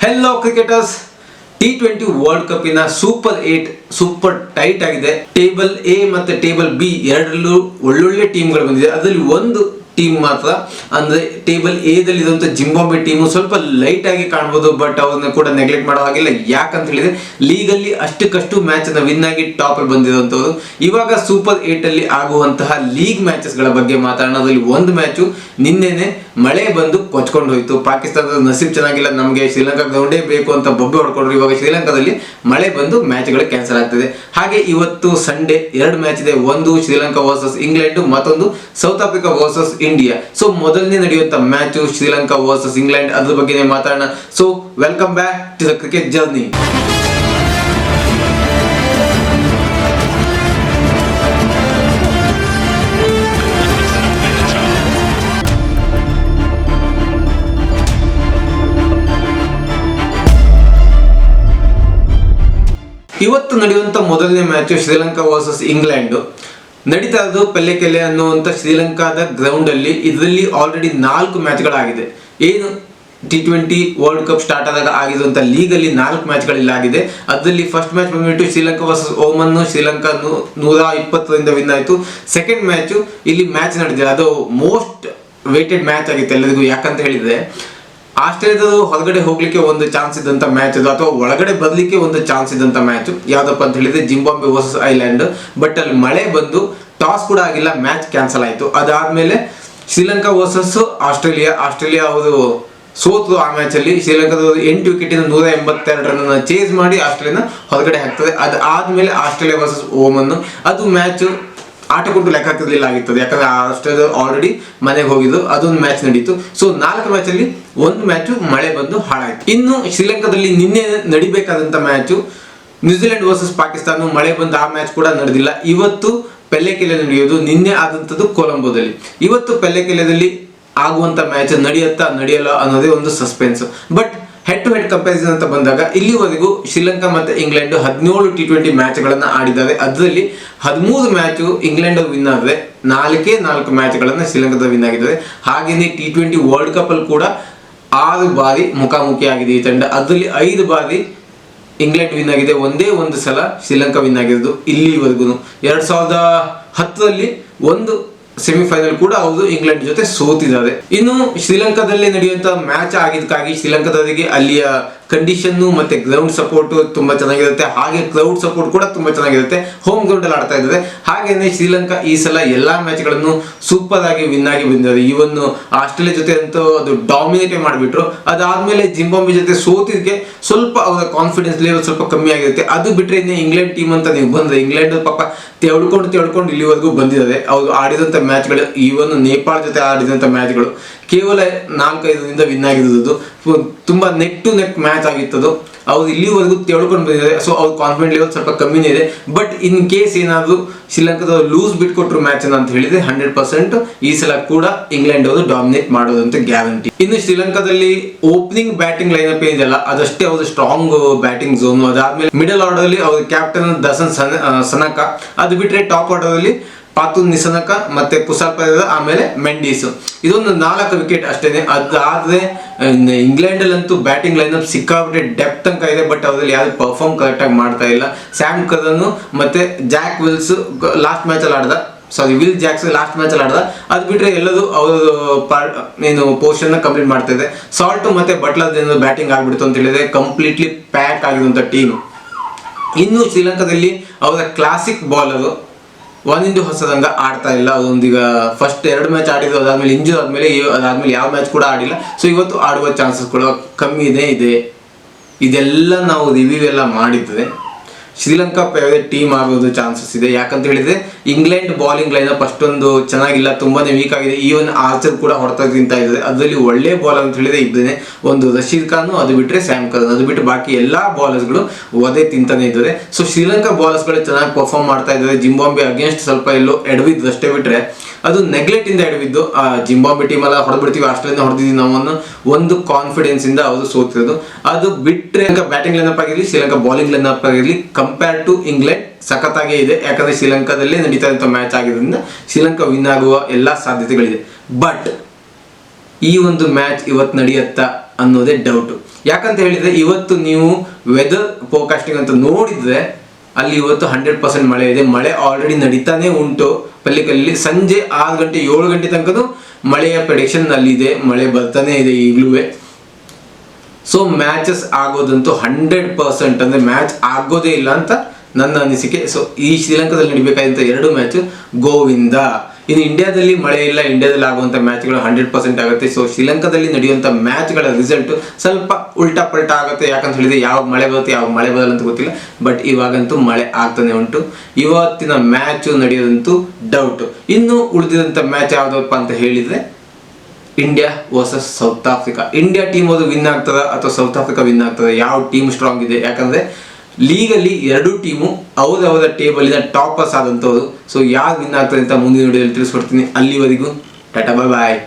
Hello cricketers, T20 world cup ಇನ super 8 super tight ಆಗಿದೆ. Table A ಮತ್ತೆ table B ಎರಡರಲ್ಲೂ ಒಳ್ಳೊಳ್ಳೆ ಟೀಮ್ಗಳು ಬಂದಿದೆ. ಅದರಲ್ಲಿ ಒಂದು ಟೀಮ್ ಮಾತ್ರ ಅಂದ್ರೆ ಟೇಬಲ್ ಎ ದಲ್ಲಿ ಇರುವಂತ ಜಿಂಬಾಬ್ವೆ ಟೀಮು ಸ್ವಲ್ಪ ಲೈಟ್ ಆಗಿ ಕಾಣಬಹುದು, ಬಟ್ ಅವ್ರನ್ನ ಕೂಡ ನೆಗ್ಲೆಕ್ಟ್ ಮಾಡೋ ಹಾಗಿಲ್ಲ. ಯಾಕಂತ ಹೇಳಿದ್ರೆ ಲೀಗಲ್ಲಿ ಅಷ್ಟಕ್ಕಷ್ಟು ಮ್ಯಾಚ್ ಅನ್ನ ವಿನ್ ಆಗಿ ಟಾಪ್ ಅಲ್ಲಿ ಬಂದಿರುವಂತವ್ರು. ಇವಾಗ ಸೂಪರ್ 8 ಅಲ್ಲಿ ಆಗುವಂತಹ ಲೀಗ್ ಮ್ಯಾಚಸ್ ಗಳ ಬಗ್ಗೆ ಮಾತಾಡೋಣ. ಅದರಲ್ಲಿ ಒಂದು ಮ್ಯಾಚು ನಿನ್ನೆನೆ ಮಳೆ ಬಂದು ಕೊಚ್ಕೊಂಡು ಹೋಯ್ತು. ಪಾಕಿಸ್ತಾನದ ನಸೀಬ್ ಚೆನ್ನಾಗಿಲ್ಲ, ನಮಗೆ ಶ್ರೀಲಂಕಾ ಗ್ರೌಂಡೇ ಬೇಕು ಅಂತ ಬೊಬ್ಬೆ ಹೊಡ್ಕೊಂಡ್ರು. ಇವಾಗ ಶ್ರೀಲಂಕಾದಲ್ಲಿ ಮಳೆ ಬಂದು ಮ್ಯಾಚ್ಗಳು ಕ್ಯಾನ್ಸಲ್ ಆಗ್ತದೆ. ಹಾಗೆ ಇವತ್ತು ಸಂಡೇ ಎರಡು ಮ್ಯಾಚ್ ಇದೆ. ಒಂದು ಶ್ರೀಲಂಕಾ ವರ್ಸಸ್ ಇಂಗ್ಲೆಂಡ್, ಮತ್ತೊಂದು South Africa versus India. So ಮೊದಲನೇ ನಡೆಯುವಂತ ಮ್ಯಾಚ್ ಶ್ರೀಲಂಕಾ ವರ್ಸಸ್ ಇಂಗ್ಲೆಂಡ್, ಅದ್ರ ಬಗ್ಗೆ ಮಾತಾಡೋಣ. So welcome back to the cricket journey. ಇವತ್ತು ನಡೆಯುವಂತ ಮೊದಲನೇ ಮ್ಯಾಚ್ ಶ್ರೀಲಂಕಾ ವರ್ಸಸ್ ಇಂಗ್ಲೆಂಡ್ ನಡೀತಾ ಇರೋದು ಪೆಲ್ಲೆಕೆಲೆ ಅನ್ನುವಂತ ಶ್ರೀಲಂಕಾದ ಗ್ರೌಂಡ್ ಅಲ್ಲಿ. ಇದರಲ್ಲಿ ಆಲ್ರೆಡಿ 4 ಮ್ಯಾಚ್ಗಳಾಗಿದೆ. ಏನು T20 ವರ್ಲ್ಡ್ ಕಪ್ ಸ್ಟಾರ್ಟ್ ಆದಾಗ ಆಗಿರುವಂತ ಲೀಗ್ ಅಲ್ಲಿ 4 ಮ್ಯಾಚ್ಗಳಿಲ್ಲ ಆಗಿದೆ. ಅದರಲ್ಲಿ ಫಸ್ಟ್ ಮ್ಯಾಚ್ ಬಂದ್ಬಿಟ್ಟು ಶ್ರೀಲಂಕಾ ವರ್ಸಸ್ ಓಮನ್, ಶ್ರೀಲಂಕಾ 120ರಿಂದ ವಿನ್ ಆಯ್ತು. ಸೆಕೆಂಡ್ ಮ್ಯಾಚ್ ಇಲ್ಲಿ ಮ್ಯಾಚ್ ನಡೆದಿದೆ, ಅದು ಮೋಸ್ಟ್ ವೇಟೆಡ್ ಮ್ಯಾಚ್ ಆಗಿತ್ತು ಎಲ್ಲರಿಗೂ. ಯಾಕಂತ ಹೇಳಿದ್ರೆ ಆಸ್ಟ್ರೇಲಿಯಾದ ಹೊರಗಡೆ ಹೋಗ್ಲಿಕ್ಕೆ ಒಂದು ಚಾನ್ಸ್ ಇದ್ದಂತ ಮ್ಯಾಚ್ ಅದು, ಅಥವಾ ಒಳಗಡೆ ಬರ್ಲಿಕ್ಕೆ ಒಂದು ಚಾನ್ಸ್ ಇದ್ದಂತ ಮ್ಯಾಚ್. ಯಾವ್ದಪ್ಪ ಅಂತ ಹೇಳಿದ್ರೆ ಜಿಂಬಾಬ್ವೆ ವರ್ಸಸ್ ಐಲ್ಯಾಂಡ್. ಬಟ್ ಅಲ್ಲಿ ಮಳೆ ಬಂದು ಟಾಸ್ ಕೂಡ ಆಗಿಲ್ಲ, ಮ್ಯಾಚ್ ಕ್ಯಾನ್ಸಲ್ ಆಯ್ತು. ಅದಾದ್ಮೇಲೆ ಶ್ರೀಲಂಕಾ ವರ್ಸಸ್ ಆಸ್ಟ್ರೇಲಿಯಾ ಅವರು ಸೋತು. ಆ ಮ್ಯಾಚ್ ಅಲ್ಲಿ ಶ್ರೀಲಂಕಾದ 8 ವಿಕೆಟ್ 182 ರನ್ ಚೇಸ್ ಮಾಡಿ ಆಸ್ಟ್ರೇಲಿಯಾನ ಹೊರಗಡೆ ಹಾಕ್ತದೆ. ಅದಾದ್ಮೇಲೆ ಆಸ್ಟ್ರೇಲಿಯಾ ವರ್ಸಸ್ ಓಮನ್, ಅದು ಮ್ಯಾಚ್ ಆಟ ಕೊಟ್ಟು ಲೆಕ್ಕ ಹಾಕಿರ್ಲಿಲ್ಲ ಆಗಿರ್ತದೆ. ಯಾಕಂದ್ರೆ ಆಸ್ಟ್ರೇಲಿಯಾ ಆಲ್ರೆಡಿ ಮನೆಗೆ ಹೋಗಿದ್ದು, ಅದೊಂದು ಮ್ಯಾಚ್ ನಡೀತು. ಸೊ 4 ಮ್ಯಾಚ್ ಅಲ್ಲಿ ಒಂದು ಮ್ಯಾಚ್ ಮಳೆ ಬಂದು ಹಾಳಾಯ್ತು. ಇನ್ನು ಶ್ರೀಲಂಕಾದಲ್ಲಿ ನಿನ್ನೆ ನಡಿಬೇಕಾದಂತ ಮ್ಯಾಚ್ ನ್ಯೂಜಿಲೆಂಡ್ ವರ್ಸಸ್ ಪಾಕಿಸ್ತಾನ, ಮಳೆ ಬಂದು ಆ ಮ್ಯಾಚ್ ಕೂಡ ನಡೆದಿಲ್ಲ. ಇವತ್ತು ಪೆಲ್ಲೆಕೆಲೆ ನಡೆಯೋದು, ನಿನ್ನೆ ಆದಂತದ್ದು ಕೊಲಂಬೋದಲ್ಲಿ. ಇವತ್ತು ಪೆಲ್ಲೆಕೆಲೆದಲ್ಲಿ ಆಗುವಂತ ಮ್ಯಾಚ್ ನಡೆಯಲ್ಲ ಅನ್ನೋದೇ ಒಂದು suspense. But head to head comparison ಅಂತ ಬಂದಾಗ ಇಲ್ಲಿವರೆಗೂ ಶ್ರೀಲಂಕಾ ಮತ್ತೆ ಇಂಗ್ಲೆಂಡ್ 17 T20 ಮ್ಯಾಚ್ ಗಳನ್ನ ಆಡಿದ್ದಾರೆ. ಅದರಲ್ಲಿ 13 ಮ್ಯಾಚ್ ಇಂಗ್ಲೆಂಡ್ ವಿನ್ ಆದರೆ 4 ಮ್ಯಾಚ್ಗಳನ್ನ ಶ್ರೀಲಂಕಾದ ವಿನ್ ಆಗಿದ್ದಾರೆ. ಹಾಗೇನೆ T20 ವರ್ಲ್ಡ್ ಕಪ್ ಅಲ್ಲಿ ಕೂಡ 6 ಬಾರಿ ಮುಖಾಮುಖಿ ಆಗಿದೆ ಈ ತಂಡ. ಅದರಲ್ಲಿ 5 ಬಾರಿ ಇಂಗ್ಲೆಂಡ್ ವಿನ್ ಆಗಿದೆ, ಒಂದೇ ಒಂದು ಸಲ ಶ್ರೀಲಂಕಾ ವಿನ್ ಆಗಿರೋದು ಇಲ್ಲಿವರೆಗೂ. 2010ರಲ್ಲಿ ಒಂದು ಸೆಮಿಫೈನಲ್ ಕೂಡ ಅವರು ಇಂಗ್ಲೆಂಡ್ ಜೊತೆ ಸೋತಿದ್ದಾರೆ. ಇನ್ನು ಶ್ರೀಲಂಕಾದಲ್ಲಿ ನಡೆಯುವಂತ ಮ್ಯಾಚ್ ಆಗಿದ್ದಕ್ಕಾಗಿ ಶ್ರೀಲಂಕಾದವರಿಗೆ ಅಲ್ಲಿಯ ಕಂಡೀಷನ್ ಮತ್ತೆ ಗ್ರೌಂಡ್ ಸಪೋರ್ಟ್ ತುಂಬಾ ಚೆನ್ನಾಗಿರುತ್ತೆ. ಹಾಗೆ ಕ್ರೌಡ್ ಸಪೋರ್ಟ್ ಕೂಡ ತುಂಬಾ ಚೆನ್ನಾಗಿರುತ್ತೆ. ಹೋಮ್ ಗ್ರೌಂಡ್ ಅಲ್ಲಿ ಆಡ್ತಾ ಇದ್ದಾರೆ. ಹಾಗೇನೆ ಶ್ರೀಲಂಕಾ ಈ ಸಲ ಎಲ್ಲಾ ಮ್ಯಾಚ್ ಗಳನ್ನು ಸೂಪರ್ ಆಗಿ ವಿನ್ ಆಗಿ ಬಂದಿದ್ದಾರೆ. ಇವನ್ ಆಸ್ಟ್ರೇಲಿಯಾ ಜೊತೆ ಅಂತೂ ಅದು ಡಾಮಿನೇಟ್ ಮಾಡಿಬಿಟ್ರು. ಅದಾದ್ಮೇಲೆ ಜಿಂಬಾಬ್ವೆ ಜೊತೆ ಸೋತಿದ್ಕೆ ಸ್ವಲ್ಪ ಅವರ ಕಾನ್ಫಿಡೆನ್ಸ್ ಲೆವೆಲ್ ಸ್ವಲ್ಪ ಕಮ್ಮಿ ಆಗಿರುತ್ತೆ. ಅದು ಬಿಟ್ರೆ ಇನ್ನು ಇಂಗ್ಲೆಂಡ್ ಟೀಮ್ ಅಂತ ನೀವು ಬಂದ್ರೆ, ಇಂಗ್ಲೆಂಡ್ ಪಾಪ ತೆಳ್ಕೊಂಡು ಇಲ್ಲಿವರೆಗೂ ಬಂದಿದ್ದಾರೆ. ಅವರು ಆಡಿದಂತ ಮ್ಯಾಚ್ಗಳು, ಇವನ್ ನೇಪಾಳ ಜೊತೆ ಆಡಿದಂತ ಮ್ಯಾಚ್ಗಳು ಕೇವಲ 4-5ರಿಂದ ವಿನ್ ಆಗಿರೋದು. ತುಂಬಾ ನೆಕ್ ಟು ನೆಕ್ ಮ್ಯಾಚ್ ಆಗಿತ್ತದು. ಅವ್ರು ಇಲ್ಲಿವರೆಗೂ ತೆಳ್ಕೊಂಡು ಬಂದಿದ್ದಾರೆ. ಸೊ ಅವ್ರ ಕಾನ್ಫಿಡೆಂಟ್ ಲೆವೆಲ್ ಸ್ವಲ್ಪ ಕಮ್ಮಿನೇ ಇದೆ. ಬಟ್ ಇನ್ ಕೇಸ್ ಏನಾದ್ರು ಶ್ರೀಲಂಕಾದ ಲೂಸ್ ಬಿಟ್ಕೊಟ್ರು ಮ್ಯಾಚ್ ಅಂತ ಹೇಳಿದ್ರೆ 100% ಈ ಸಲ ಕೂಡ ಇಂಗ್ಲೆಂಡ್ ಅವರು ಡಾಮಿನೇಟ್ ಮಾಡೋದಂತ ಗ್ಯಾರಂಟಿ. ಇನ್ನು ಶ್ರೀಲಂಕಾದಲ್ಲಿ ಓಪನಿಂಗ್ ಬ್ಯಾಟಿಂಗ್ ಲೈನಪ್ ಏನಿದೆಯಲ್ಲ, ಅದಷ್ಟೇ ಅವ್ರ ಸ್ಟ್ರಾಂಗ್ ಬ್ಯಾಟಿಂಗ್ ಝೋನ್. ಅದಾದ್ಮೇಲೆ ಮಿಡಲ್ ಆರ್ಡರ್ ಅಲ್ಲಿ ಅವ್ರ ಕ್ಯಾಪ್ಟನ್ ದಸನ್ ಸನಕ. ಅದು ಬಿಟ್ರೆ ಟಾಪ್ ಆರ್ಡರ್ ಅಲ್ಲಿ ಪಾತು ನಿಸನಕ ಮತ್ತೆ ಕುಸಾಲ್ ಪರೇರ, ಆಮೇಲೆ ಮೆಂಡೀಸ್. ಇದೊಂದು 4 ವಿಕೆಟ್ ಅಷ್ಟೇನೆ. ಅದಾದ್ರೆ ಇಂಗ್ಲೆಂಡ್ ಅಲ್ಲಂತೂ ಬ್ಯಾಟಿಂಗ್ ಲೈನಪ್ ಸಿಕ್ಕಾಬಿಟ್ಟೆ ಡೆಪ್ತ್ ತನಕ ಇದೆ. ಬಟ್ ಅವರಲ್ಲಿ ಯಾರು ಪರ್ಫಾರ್ಮ್ ಕರೆಕ್ಟ್ ಆಗಿ ಮಾಡ್ತಾ ಇಲ್ಲ. ಸ್ಯಾಮ್ ಕರನ್ ಮತ್ತೆ ಜಾಕ್ ವಿಲ್ಸ್ ಲಾಸ್ಟ್ ಮ್ಯಾಚ್ ಅಲ್ಲಿ ಆಡ್ದ, ವಿಲ್ ಜಾಕ್ಸ್ ಲಾಸ್ಟ್ ಮ್ಯಾಚ್ ಅಲ್ಲಿ ಆಡ್ದ. ಅದು ಬಿಟ್ರೆ ಎಲ್ಲರೂ ಅವರು ಪೋರ್ಷನ್ ಕಂಪ್ಲೀಟ್ ಮಾಡ್ತಾ ಇದೆ. ಸಾಲ್ಟ್ ಮತ್ತೆ ಬಟ್ಲರ್ ಏನಾದ್ರು ಬ್ಯಾಟಿಂಗ್ ಆಗ್ಬಿಡ್ತು ಅಂತ ಹೇಳಿದ್ರೆ ಕಂಪ್ಲೀಟ್ಲಿ ಪ್ಯಾಕ್ ಆಗಿರುವಂತ ಟೀಮ್. ಇನ್ನು ಶ್ರೀಲಂಕಾದಲ್ಲಿ ಅವರ ಕ್ಲಾಸಿಕ್ ಬಾಲರ್ ಒಂದಿಂದು ಹೊಸದಂಗ ಆಡ್ತಾ ಇಲ್ಲ. ಅದೊಂದೀಗ ಫಸ್ಟ್ 2 ಮ್ಯಾಚ್ ಆಡಿದ್ರು, ಅದಾದ್ಮೇಲೆ ಇಂಜೂರ್ ಅದಾದ್ಮೇಲೆ ಯಾವ ಮ್ಯಾಚ್ ಕೂಡ ಆಡಿಲ್ಲ. ಸೊ ಇವತ್ತು ಆಡುವ ಚಾನ್ಸಸ್ ಕೂಡ ಕಮ್ಮಿ ಇದೆ. ಇದೆಲ್ಲ ನಾವು ರಿವ್ಯೂ ಎಲ್ಲ ಮಾಡಿದ್ರೆ ಶ್ರೀಲಂಕಾ ಫೇವರೇಟ್ ಟೀಮ್ ಆಗೋದು ಚಾನ್ಸಸ್ ಇದೆ. ಯಾಕಂತ ಹೇಳಿದ್ರೆ ಇಂಗ್ಲೆಂಡ್ ಬಾಲಿಂಗ್ ಲೈನಪ್ ಅಷ್ಟೊಂದು ಚೆನ್ನಾಗಿಲ್ಲ, ತುಂಬಾನೇ ವೀಕ್ ಆಗಿದೆ. ಈವನ್ ಆರ್ಚರ್ ಕೂಡ ಹೊರತ ತಿಂತಾ ಇದ್ದಾರೆ. ಅದರಲ್ಲಿ ಒಳ್ಳೆ ಬಾಲ್ ಅಂತ ಹೇಳಿದ್ರೆ ಇದ್ದೇನೆ, ಒಂದು ರಶೀದ್ ಖಾನ್, ಅದು ಬಿಟ್ಟರೆ ಸ್ಯಾಮ್ ಕರನ್. ಅದು ಬಿಟ್ಟು ಬಾಕಿ ಎಲ್ಲಾ ಬಾಲರ್ಸ್ಗಳು ಒದೆ ತಿಂತಾನೆ ಇದ್ದಾರೆ. ಸೊ ಶ್ರೀಲಂಕಾ ಬಾಲರ್ಸ್ಗಳು ಚೆನ್ನಾಗಿ ಪರ್ಫಾರ್ಮ್ ಮಾಡ್ತಾ ಇದ್ದಾರೆ. ಜಿಂಬಾಬ್ವೆ ಅಗೇನ್ಸ್ಟ್ ಸ್ವಲ್ಪ ಎಲ್ಲೋ ಎಡವಿದ್ದು ಅಷ್ಟೇ ಬಿಟ್ರೆ ಅದು ನೆಗ್ಲೆಕ್ಟ್ ಇಂದ ಎಡವಿದ್ದು. ಜಿಂಬಾಬ್ವೆ ಟೀಮ್ ಎಲ್ಲ ಹೊಡೆದ್ಬಿಡ್ತೀವಿ, ಆಸ್ಟ್ರೇಲಿಯಾ ಹೊಡೆದಿದ್ದೀವಿ ನಾವು ಒಂದು ಕಾನ್ಫಿಡೆನ್ಸ್ ಇಂದ ಅವರು ಸೋತಿರೋದು. ಅದು ಬಿಟ್ರೆ ಬ್ಯಾಟಿಂಗ್ ಲೈನಪ್ ಆಗಿರಲಿ, ಶ್ರೀಲಂಕಾ ಬಾಲಿಂಗ್ ಲೈನಪ್ ಆಗಿರಲಿ ಕಂಪೇರ್ ಟು ಇಂಗ್ಲೆಂಡ್ ಸಖತ್ತಾಗೇ ಇದೆ. ಯಾಕಂದ್ರೆ ಶ್ರೀಲಂಕಾದಲ್ಲೇ ನಡೀತಾ ಇರುವಂತ ಮ್ಯಾಚ್ ಆಗಿರೋದ್ರಿಂದ ಶ್ರೀಲಂಕಾ ವಿನ್ ಆಗುವ ಎಲ್ಲಾ ಸಾಧ್ಯತೆಗಳಿದೆ. ಬಟ್ ಈ ಒಂದು ಮ್ಯಾಚ್ ಇವತ್ತು ನಡೆಯುತ್ತಾ ಅನ್ನೋದೇ ಡೌಟ್. ಯಾಕಂತ ಹೇಳಿದ್ರೆ ಇವತ್ತು ನೀವು ವೆದರ್ ಫೋರ್ಕಾಸ್ಟಿಂಗ್ ಅಂತ ನೋಡಿದ್ರೆ ಅಲ್ಲಿ ಇವತ್ತು 100% ಮಳೆ ಇದೆ. ಮಳೆ ಆಲ್ರೆಡಿ ನಡೀತಾನೆ ಉಂಟು. ಪಲ್ಲಿಕಲ್ಲಿ ಸಂಜೆ 6 ಗಂಟೆ 7 ಗಂಟೆ ತನಕನೂ ಮಳೆಯ ಪ್ರೆಡಿಕ್ಷನ್ ಅಲ್ಲಿದೆ, ಮಳೆ ಬರ್ತಾನೆ ಇದೆ ಈಗಲೂ. ಸೊ ಮ್ಯಾಚಸ್ ಆಗೋದಂತೂ 100%, ಅಂದ್ರೆ ಮ್ಯಾಚ್ ಆಗೋದೇ ಇಲ್ಲ ಅಂತ ನನ್ನ ಅನಿಸಿಕೆ. ಸೊ ಈ ಶ್ರೀಲಂಕಾದಲ್ಲಿ ನಡಿಬೇಕಾದಂಥ 2 ಮ್ಯಾಚ್ ಗೋವಿಂದ. ಇನ್ನು ಇಂಡಿಯಾದಲ್ಲಿ ಮಳೆ ಇಲ್ಲ, ಇಂಡಿಯಾದಲ್ಲಿ ಆಗುವಂಥ ಮ್ಯಾಚ್ಗಳು 100% ಆಗುತ್ತೆ. ಸೊ ಶ್ರೀಲಂಕಾದಲ್ಲಿ ನಡೆಯುವಂಥ ಮ್ಯಾಚ್ಗಳ ರಿಸಲ್ಟ್ ಸ್ವಲ್ಪ ಉಲ್ಟಾ ಪಲ್ಟಾ ಆಗುತ್ತೆ. ಯಾಕಂತ ಹೇಳಿದ್ರೆ ಯಾವಾಗ ಮಳೆ ಬರುತ್ತೆ ಯಾವಾಗ ಮಳೆ ಬರಲ್ಲ ಅಂತ ಗೊತ್ತಿಲ್ಲ. ಬಟ್ ಇವಾಗಂತೂ ಮಳೆ ಆಗ್ತಾನೆ ಉಂಟು. ಇವತ್ತಿನ ಮ್ಯಾಚ್ ನಡೆಯೋದಂತೂ ಡೌಟ್. ಇನ್ನು ಉಳಿದಿದಂಥ ಮ್ಯಾಚ್ ಯಾವುದಪ್ಪ ಅಂತ ಹೇಳಿದ್ರೆ India versus south Africa. India team ಅದು ವಿನ್ ಆಗ್ತದ ಅಥವಾ ಸೌತ್ ಆಫ್ರಿಕಾ ವಿನ್ ಆಗ್ತದ? ಯಾವ ಟೀಮ್ ಸ್ಟ್ರಾಂಗ್ ಇದೆ? ಯಾಕಂದ್ರೆ ಲೀಗಲ್ಲಿ 2 ಟೀಮು ಅವರವರ ಟೇಬಲಿನ ಟಾಪರ್ಸ್ ಆದಂಥವ್ರು. ಸೊ ಯಾರು ವಿನ್ ಆಗ್ತದೆ ಅಂತ ಮುಂದಿನ ವಿಡಿಯೋದಲ್ಲಿ ತಿಳಿಸ್ಕೊಡ್ತೀನಿ. ಅಲ್ಲಿವರೆಗೂ ಟಾಟಾ, ಬಾಯ್ ಬಾಯ್.